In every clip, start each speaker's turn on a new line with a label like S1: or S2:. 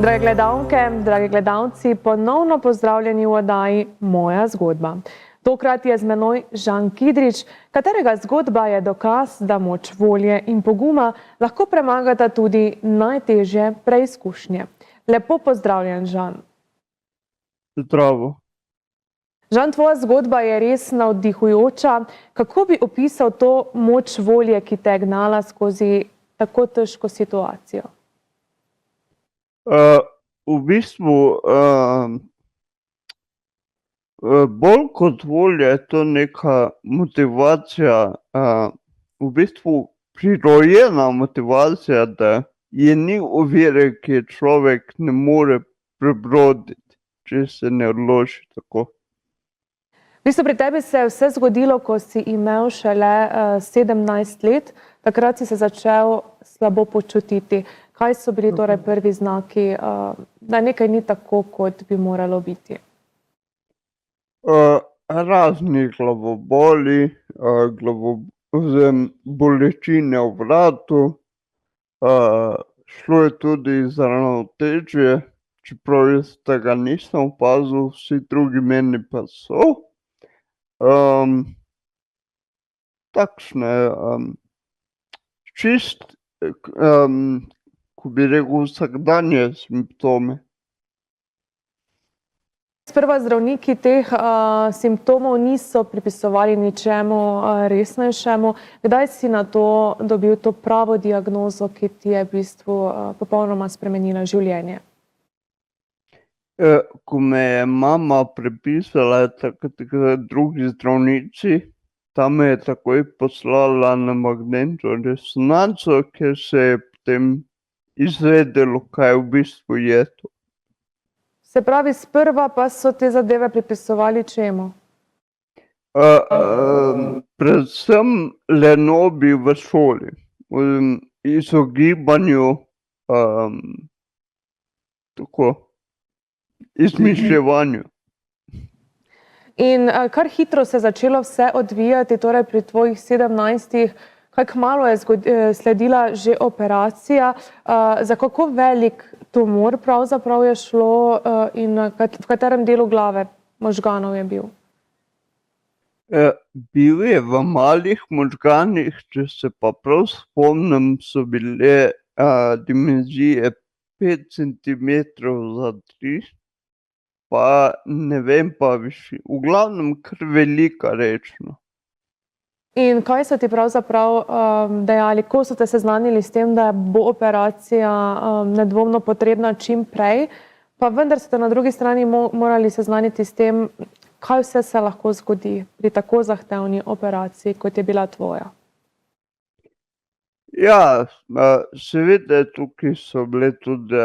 S1: Drage gledalke, dragi gledalci, ponovno pozdravljeni v oddaji Moja zgodba. Tokrat je z menoj Žan Kidrič, katerega zgodba je dokaz, da moč volje in poguma lahko premagata tudi najtežje preizkušnje. Lepo pozdravljen, Žan.
S2: Zdravo.
S1: Žan, tvoja zgodba je res navdihujoča. Kako bi opisal to moč volje, ki te je gnala skozi tako težko situacijo?
S2: V bistvu, bolj kot volja je to neka motivacija, v bistvu prirojena motivacija, da je ni ovire, ki je človek ne more prebroditi, če se ne odloči tako.
S1: V bistvu pri tebi se je vse zgodilo, ko si imel šele 17 let. Takrat si se začel slabo počutiti. Kaj so bili torej prvi znaki, da nekaj ni tako, kot bi moralo biti?
S2: Razni glavoboli, bolečine v vratu, šlo je tudi za ravnotežje, čeprav jaz tega nisem opazil, vsi drugi meni pa so. Takšne, ko bi rekel, vsakdanje simptome.
S1: Sprva zdravniki teh simptomov niso pripisovali ničemu resnejšemu. Kdaj si na to dobil to pravo diagnozo, ki ti je v bistvu popolnoma spremenila življenje?
S2: Ko me je mama prepisala takrat drugi zdravnici, ta me je takoj poslala na magnetno resonanco, kjer se je potem izvedelo, kaj v bistvu je to.
S1: Se pravi, sprva pa so te zadeve pripisovali čemu?
S2: Predvsem lenobi v šoli, izogibanju, izmišljevanju.
S1: In kar hitro se je začelo vse odvijati, torej pri tvojih 17-ih, kaj kmalu je sledila že operacija. Za kako velik tumor pravzaprav je šlo in v katerem delu glave možganov je bil?
S2: Bil je v malih možganih, če se pa prav spomnim, so bile dimenzije 5 centimetrov za 3, pa ne vem pa višji. V glavnem kar velika rečno.
S1: In kaj so ti pravzaprav dejali, ko so te seznanili s tem, da bo operacija nedvomno potrebna čim prej, pa vendar ste na drugi strani morali seznaniti s tem, kaj vse se lahko zgodi pri tako zahtevni operaciji, kot je bila tvoja?
S2: Ja, seveda tukaj so bile tudi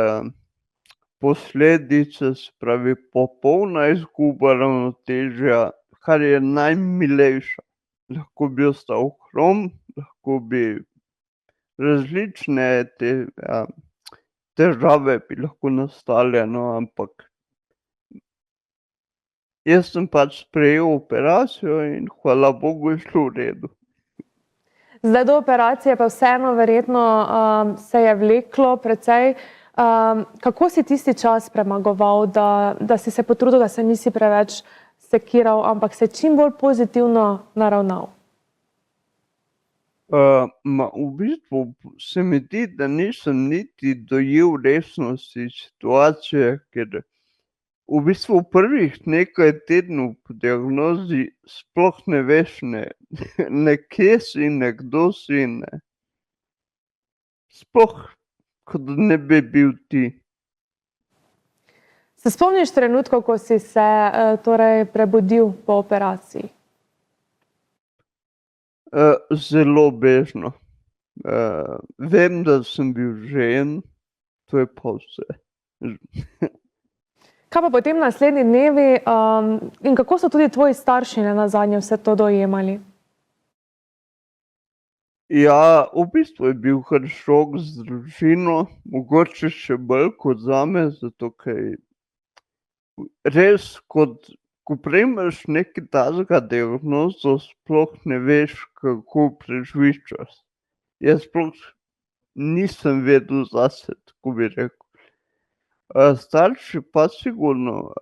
S2: posledice, se pravi popolna izguba ravnotežja, kar je najmilejša. Lahko bi ostal hrom, lahko bi različne težave bi lahko nastale, no, ampak jaz sem pač sprejel operacijo in hvala Bogu je šlo v redu.
S1: Zdaj do operacije pa vseeno verjetno se je vleklo precej. Kako si tisti čas premagoval, da si se potrudil, da se nisi preveč sekiral, ampak se čim bolj pozitivno naravnal?
S2: V bistvu se mi zdi, da nisem niti dojel resnosti situacije, ker v bistvu prvih nekaj tednov po diagnozi sploh ne veš, ne kje si, ne kdo si, ne. Sploh kot da ne bi bil ti.
S1: Se spomniš trenutkov, ko si se torej prebudil po operaciji?
S2: Zelo bežno. Vem, da sem bil žejen, to je pa vse.
S1: Kaj pa potem naslednji dnevi in kako so tudi tvoji starši nenazadnje vse to dojemali?
S2: Ja, v bistvu je bil kar šok z družino, mogoče še bolj kot zame, zato ker res, ko prejmeš nekaj takega diagnozo, sploh ne veš, kako preživiš čas. Jaz sploh nisem vedel zase, tako bi rekel. Starši pa sigurno,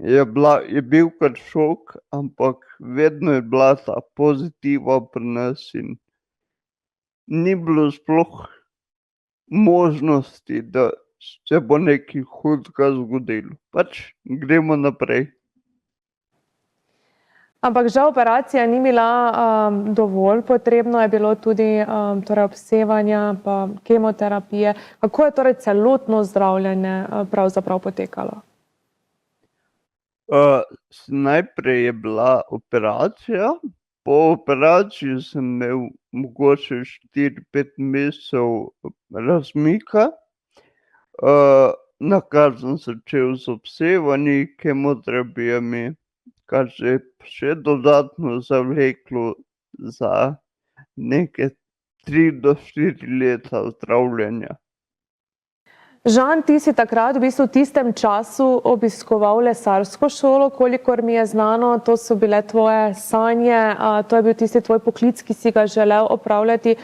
S2: je bil kar šok, ampak vedno je bila ta pozitiva pri nas in ni bilo sploh možnosti, da se bo nekaj hudega zgodilo. Pač gremo naprej.
S1: Ampak žal operacija ni bila dovolj, potrebno je bilo tudi torej obsevanja pa kemoterapije. Kako je torej celotno zdravljenje pravzaprav potekalo?
S2: Najprej je bila operacija, po operaciji sem imel mogoče 4-5 mesecev razmika, nakar sem začel z obsevanji, kemoterapijami, kar se je še dodatno zavleklo za neke 3 do 4 leta zdravljenja.
S1: Žan, ti si takrat v bistvu v tistem času obiskoval lesarsko šolo, kolikor mi je znano, to so bile tvoje sanje, to je bil tisti tvoj poklic, ki si ga želel opravljati,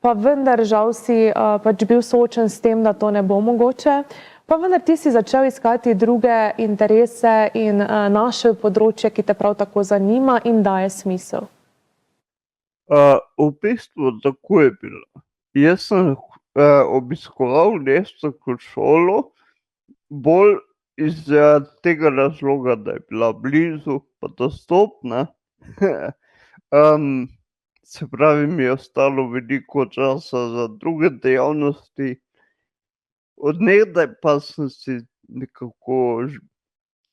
S1: pa vendar žal si pač bil soočen s tem, da to ne bo mogoče. Pa vendar ti si začel iskati druge interese in našel področje, ki te prav tako zanima in daje smisel.
S2: V bistvu tako je bilo. Jaz sem obiskoval lesarsko šolo bolj iz tega razloga, da je bila blizu pa dostopna. Se pravi, mi je ostalo veliko časa za druge dejavnosti. Od nekdaj pa sem si nekako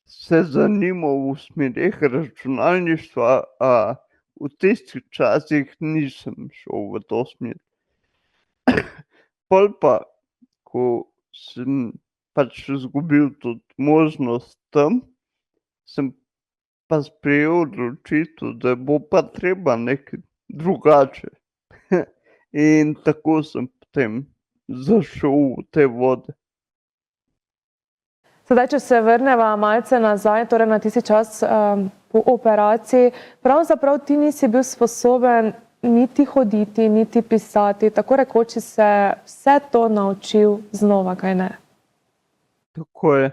S2: se zanimal v smereh računalništva, a v tistih časih nisem šel v to smer. Pol pa, ko sem pač izgubil tudi možnost tam, sem pa sprejel odločitev, da bo pa treba nekaj drugače. In tako sem potem zašel v te vode.
S1: Sedaj, če se vrneva malce nazaj, torej na tisti čas po operaciji, pravzaprav ti nisi bil sposoben niti hoditi, niti pisati, tako rekoč si se vse to naučil znova, kaj ne?
S2: Tako je.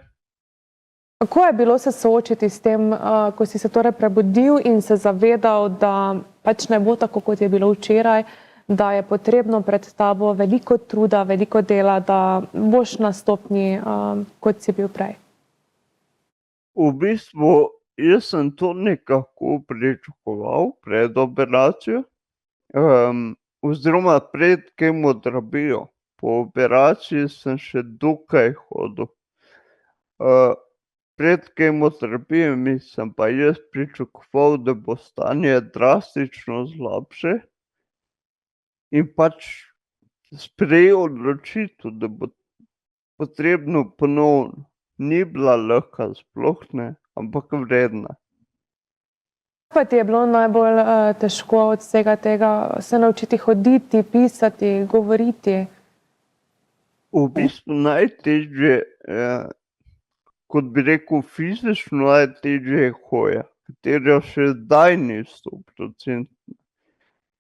S1: Kako je bilo se soočiti s tem, ko si se torej prebudil in se zavedal, da pač ne bo tako, kot je bilo včeraj, da je potrebno pred tabo veliko truda, veliko dela, da boš na stopnji, kot si bil prej?
S2: V bistvu, jaz sem to nekako pričakoval pred operacijo, oziroma pred kemoterapijo. Po operaciji sem še dokaj hodil. Pred kemoterapijami sem pa jaz pričakoval, da bo stanje drastično slabše. In pač sprejel odločitev, da bo potrebno ponovno. Ni bila lahka, sploh ne, ampak vredna.
S1: Kaj pa ti je bilo najbolj težko od vsega tega, se naučiti hoditi, pisati, govoriti?
S2: V bistvu najtežje, kot bi rekel, fizično najtežje je hoja, katera še zdaj ni 100%.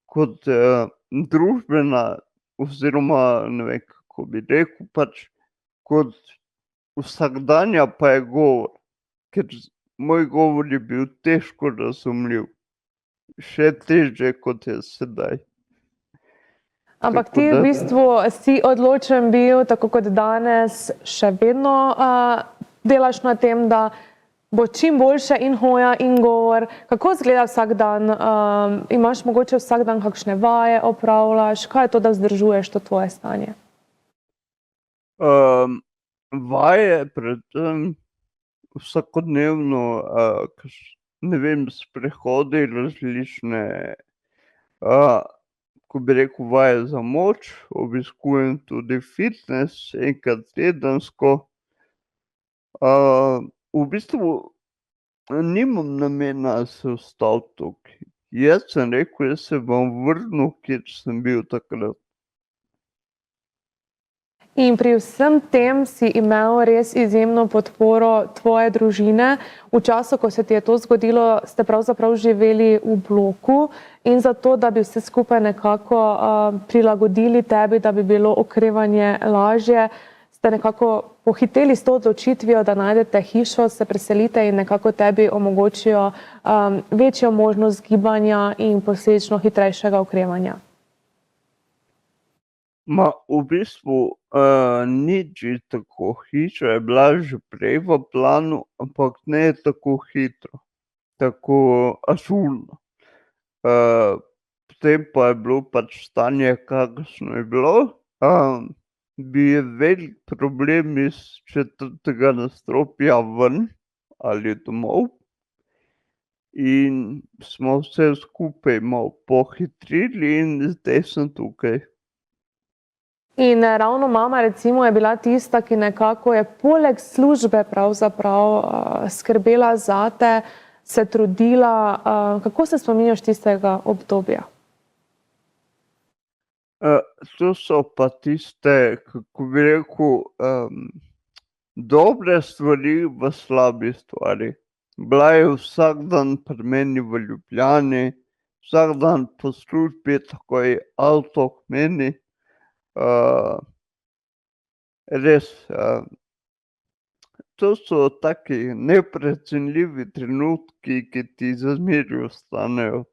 S2: Kot družbena oziroma, ne vem, kako bi rekel, pač kot vsakdanja pa je govor, ker moj govor je bil težko razumljiv. Še težje, kot je sedaj.
S1: Ampak ti v bistvu si odločen bil, tako kot danes, še vedno delaš na tem, da bo čim boljše in hoja in govor. Kako izgleda vsak dan? Imaš mogoče vsak dan kakšne vaje opravljaš? Kaj je to, da vzdržuješ to tvoje stanje?
S2: Vaje predvsem vsakodnevno, ne vem, sprehodi različne, ko bi rekel, vaje za moč, obiskujem tudi fitnes enkrat tedensko. V bistvu nimam namena se ustaviti tukaj. Jaz sem rekel, jaz se bom vrnil, kjer sem bil takrat.
S1: In pri vsem tem si imel res izjemno podporo tvoje družine. V času, ko se ti je to zgodilo, ste pravzaprav živeli v bloku in zato, da bi vse skupaj nekako prilagodili tebi, da bi bilo okrevanje lažje, ste nekako pohiteli s to odločitvijo, da najdete hišo, se preselite in nekako tebi omogočijo večjo možnost gibanja in posledično hitrejšega okrevanja?
S2: V bistvu ni že tako. Hiša je bila že prej v planu, ampak ne tako hitro, tako ažurno. Potem pa je bilo pač stanje, kakršno je bilo. Bil je velik problem iz 4. nadstropja ven ali domov in smo vse skupaj malo pohitrili in zdaj sem tukaj.
S1: In ravno mama recimo je bila tista, ki nekako je poleg službe pravzaprav skrbela zate, se trudila. Kako se spominjaš tistega obdobja?
S2: To so pa tiste, kako bi rekel, dobre stvari v slabi stvari. Bila je vsak dan pri meni v Ljubljani, vsak dan po službi takoj avto k meni. Res, to so taki neprecenljivi trenutki, ki ti za zmeraj ostanejo.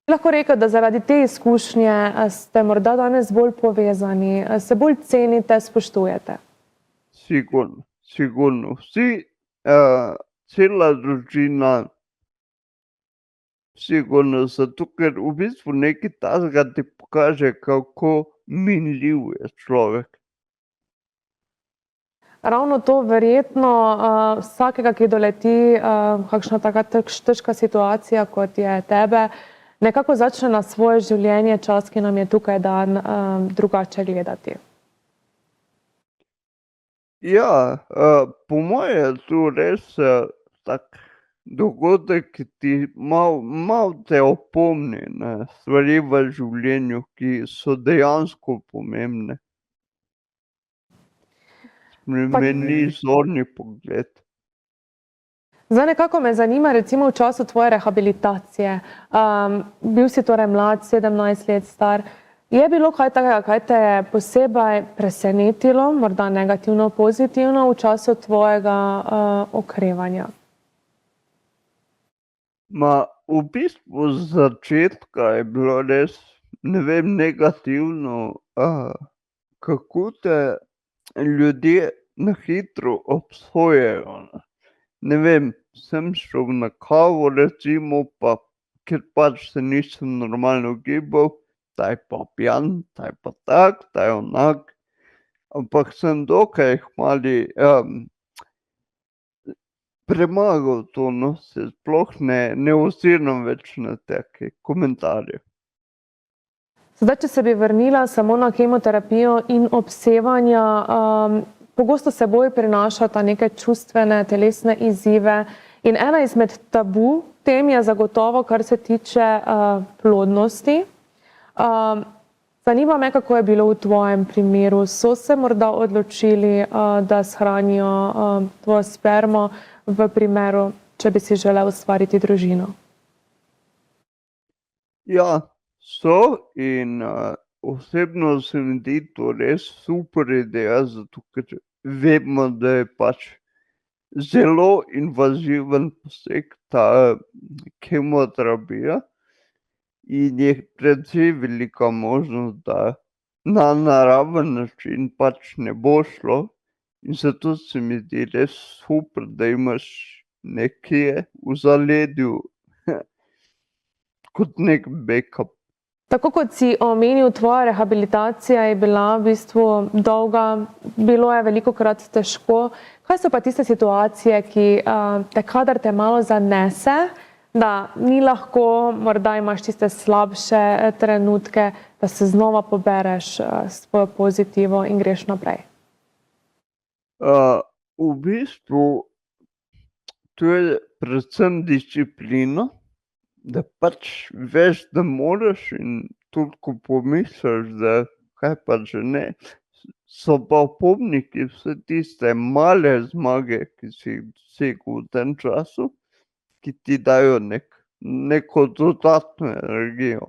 S1: Lahko rekel, da zaradi te izkušnje ste morda danes bolj povezani, se bolj cenite, spoštujete?
S2: Sigurno. Vsi, cela družina, sigurno, zato ker v bistvu nekaj takega ti pokaže, kako minljiv je človek.
S1: Ravno to verjetno vsakega, ki doleti kakšna taka težka situacija, kot je tebe, nekako začne na svoje življenje, čas, ki nam je tukaj dan, drugače gledati.
S2: Ja, po moje je to res tak dogodek, ki ti malo te opomni na stvari v življenju, ki so dejansko pomembne. Spremeni zorni pogled.
S1: Zdaj nekako me zanima recimo v času tvoje rehabilitacije. Bil si torej mlad, 17 let star. Je bilo kaj takega, kaj te je posebej presenetilo, morda negativno, pozitivno v času tvojega okrevanja?
S2: V bistvu z začetka je bilo res, ne vem, negativno, kako te ljudje na hitro obsojajo. Ne vem, sem šel na kavo recimo, pa ker pač se nisem normalno gibal, ta je pa pijan, ta je pa tak, ta je onak. Ampak sem dokaj kmalu premagal to, no, se sploh ne oziram več na take komentarje.
S1: Zdaj, če se bi vrnila samo na kemoterapijo in obsevanja, pogosto s seboj prinašata neke čustvene, telesne izzive in ena izmed tabu tem je zagotovo, kar se tiče plodnosti. Zanima me, kako je bilo v tvojem primeru. So se morda odločili, da shranijo tvojo spermo v primeru, če bi si želel ustvariti družino?
S2: Ja, so in osebno se mi zdi to res super ideja, zato ker vemo, da je pač zelo invaziven poseg ta kemoterapija in je precej velika možnost, da na naraven način pač ne bo šlo. In zato se mi zdi res super, da imaš nekje v zaledju kot nek backup.
S1: Tako kot si omenil, tvoja rehabilitacija je bila v bistvu dolga, bilo je velikokrat težko. Kaj so pa tiste situacije, ki te, kadar te malo zanese, da ni lahko, morda imaš tiste slabše trenutke, da se znova pobereš s svojo pozitivo in greš naprej?
S2: V bistvu to je predvsem disciplina, da pač veš, da moraš in tudi ko pomisliš, da kaj pa že ne. So pa opomniki vse tiste male zmage, ki si jih dosegel v tem času, ki ti dajo neko dodatno energijo.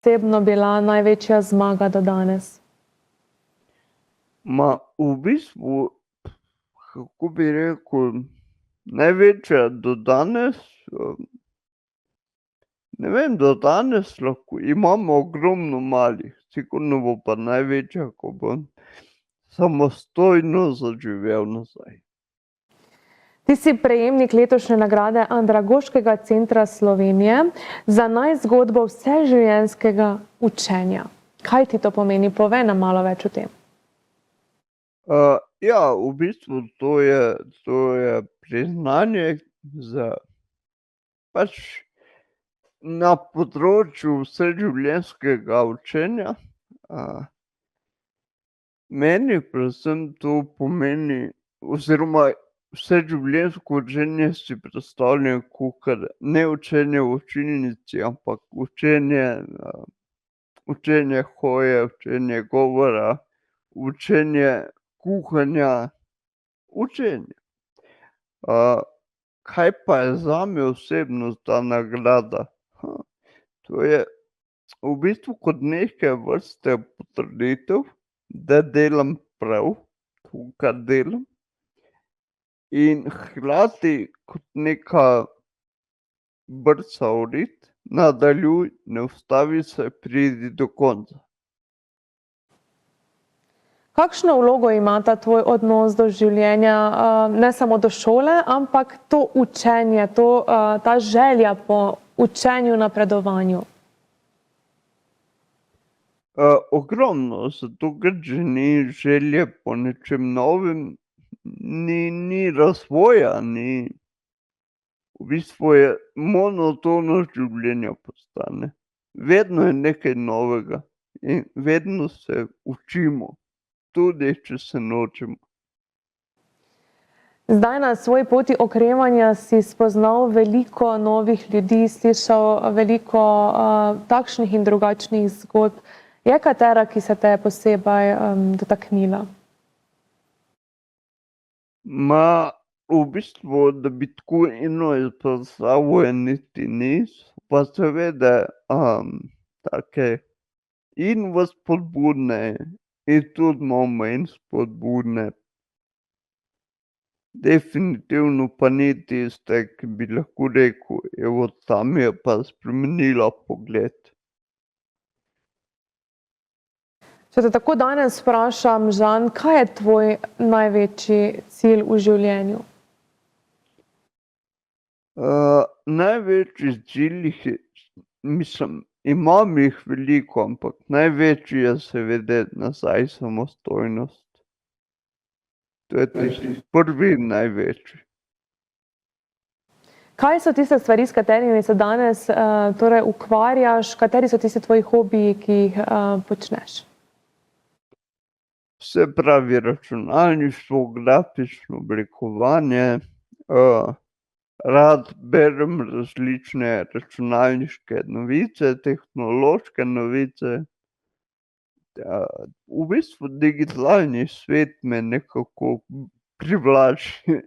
S1: Osebno bila največja zmaga do danes?
S2: V bistvu, kako bi rekel, največja do danes, ne vem, do danes lahko imamo ogromno malih, sigurno bo pa največja, ko bom samostojno zaživel nazaj.
S1: Ti si prejemnik letošnje nagrade Andragoškega centra Slovenije za najzgodbo vseživljenjskega učenja. Kaj ti to pomeni? Povej nam malo več o tem.
S2: Ja, v bistvu to je priznanje za pač na področju vseživljenjskega učenja. Meni predvsem to pomeni oziroma vseživljenjsko učenje si predstavljam kakor ne učenje v učilnici, ampak učenje hoje, učenje govora, učenje kuhanja, učenje. Kaj pa je zame osebno ta nagrada? To je v bistvu kot neke vrste potrditev, da delam prav to, kar delam, in hkrati kot neka brca v rit, nadaljuj, ne ustavi se, pridi do konca.
S1: Kakšno vlogo ima ta tvoj odnos do življenja, ne samo do šole, ampak to učenje, ta želja po učenju, napredovanju?
S2: Ogromno, zato ker če ni želje po nečem novem, ni razvoja, v bistvu je monotono življenje postane. Vedno je nekaj novega in vedno se učimo, tudi če se nočemo.
S1: Zdaj na svoji poti okrevanja si spoznal veliko novih ljudi, slišal veliko takšnih in drugačnih zgodb. Je katera, ki se te je posebej dotaknila?
S2: V bistvu, da bi tako eno izpostavil, niti niso, pa seveda take in vzpodbudne in tudi malo manj spodbudne. Definitivno pa ni tiste, ki bi lahko rekel, evo, ta mi je pa spremenila pogled.
S1: Če te tako danes vprašam, Žan, kaj je tvoj največji cilj v življenju?
S2: Največji cilj mislim, imam jih veliko, ampak največji je seveda nazaj samostojnost. To je tisti prvi in največji.
S1: Kaj so tiste stvari, s katerimi se danes torej ukvarjaš? Kateri so tisti tvoji hobiji, ki jih počneš?
S2: Se pravi računalništvo, grafično oblikovanje, rad berem različne računalniške novice, tehnološke novice. V bistvu digitalni svet me nekako privlači.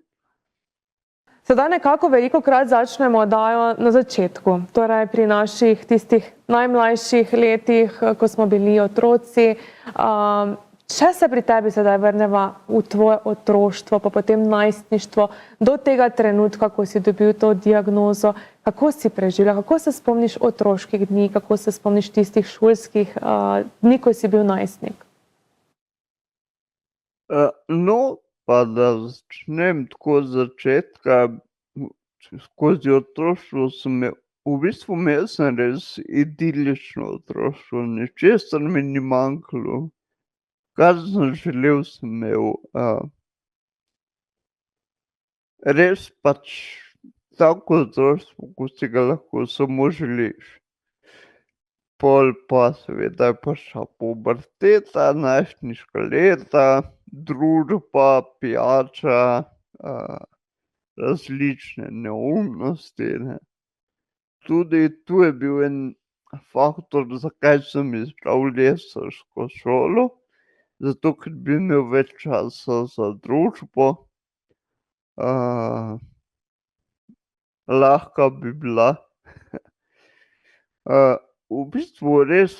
S1: Sedaj nekako velikokrat začnemo oddajo na začetku, torej pri naših tistih najmlajših letih, ko smo bili otroci. Če se pri tebi sedaj vrneva v tvoje otroštvo, pa potem najstništvo, do tega trenutka, ko si dobil to diagnozo, kako si preživljal, kako se spomniš otroških dni, kako se spomniš tistih šolskih dni, ko si bil najstnik?
S2: No, pa da začnem tako z začetka, skozi otroštvo v bistvu imel sem res idilično otroštvo, ničesar mi ni manjkalo. Kar sem želel, sem imel. Res pač tako otroštvo, kot si ga lahko samo želiš. Pol pa seveda je prišla puberteta, najstniška leta, družba, pijača, različne neumnosti, ne. Tudi tu je bil en faktor, zakaj sem izbral lesarsko šolo. Zato, ker bi imel več časa za družbo. Lahka bi bila. V bistvu res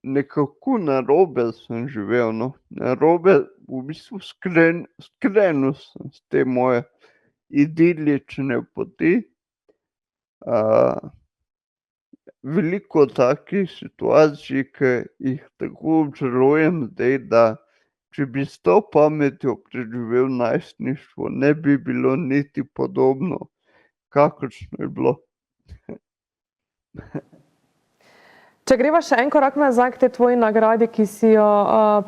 S2: nekako narobe sem živel, no. Narobe, v bistvu skrenil sem s te moje idilične poti. Veliko takih situacij, ki jih tako obžalujem zdaj, da če bi s to pametjo preživel najstništvo, ne bi bilo niti podobno, kakršno je bilo.
S1: Če greva še en korak nazaj k tej tvoji nagradi, ki si jo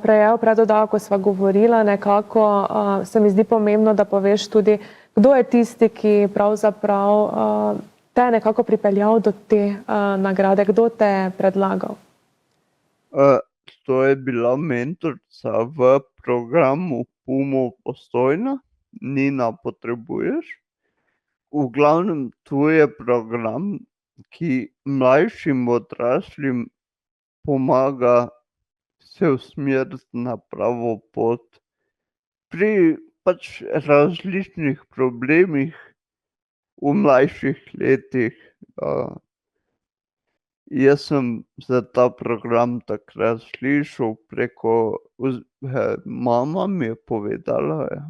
S1: prejel pred oddajo, ko sva govorila, nekako se mi zdi pomembno, da poveš tudi, kdo je tisti, ki pravzaprav te je nekako pripeljal do te nagrade, kdo te je predlagal?
S2: To je bila mentorica v programu PUM-O Postojna, Nina Potrebuješ. V glavnem, to je program, ki mlajšim odraslim pomaga se usmeriti na pravo pot pri pač različnih problemih v mlajših letih. Jaz sem za ta program takrat slišal preko mama mi je povedala, ja.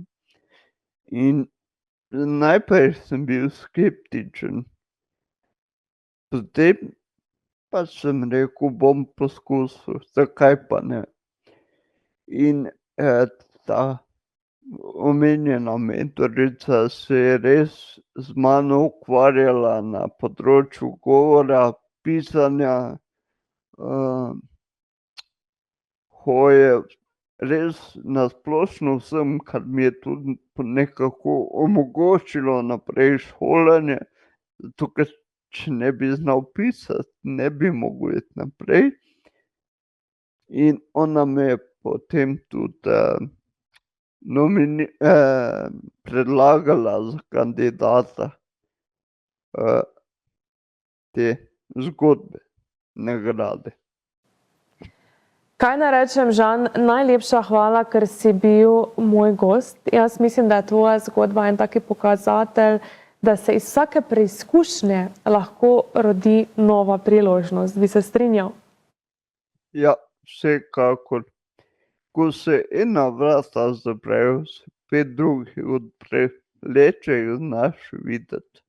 S2: In najprej sem bil skeptičen. Potem pa sem rekel, bom poskusil, zakaj pa ne. In ta omenjena mentorica se je res z mano ukvarjala na področju govora, pisanja, hoje, res na splošno vsem, kar mi je tudi nekako omogočilo naprej šolanje, zato ker če ne bi znal pisati, ne bi mogel iti naprej. In ona me je potem tudi predlagala za kandidata te zgodbe, nagrade.
S1: Kaj naj rečem, Žan, najlepša hvala, ker si bil moj gost. Jaz mislim, da je tvoja zgodba en taki pokazatelj, da se iz vsake preizkušnje lahko rodi nova priložnost. Bi se strinjal?
S2: Ja, vsekakor. Ko se ena vrata zaprejo, se 5 drugih odpre, le če jih znaš videti.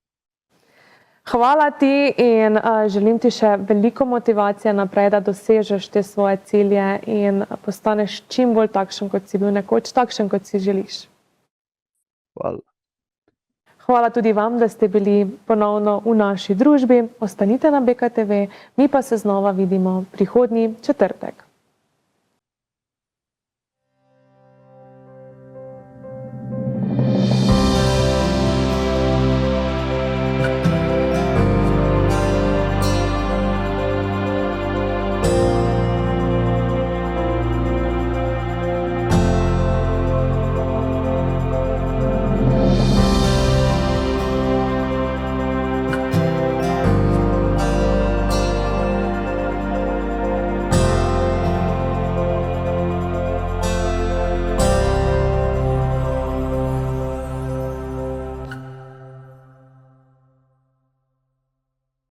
S1: Hvala ti in želim ti še veliko motivacije naprej, da dosežeš te svoje cilje in postaneš čim bolj takšen, kot si bil nekoč, takšen, kot si želiš.
S2: Hvala.
S1: Hvala tudi vam, da ste bili ponovno v naši družbi. Ostanite na BKTV, mi pa se znova vidimo prihodnji četrtek.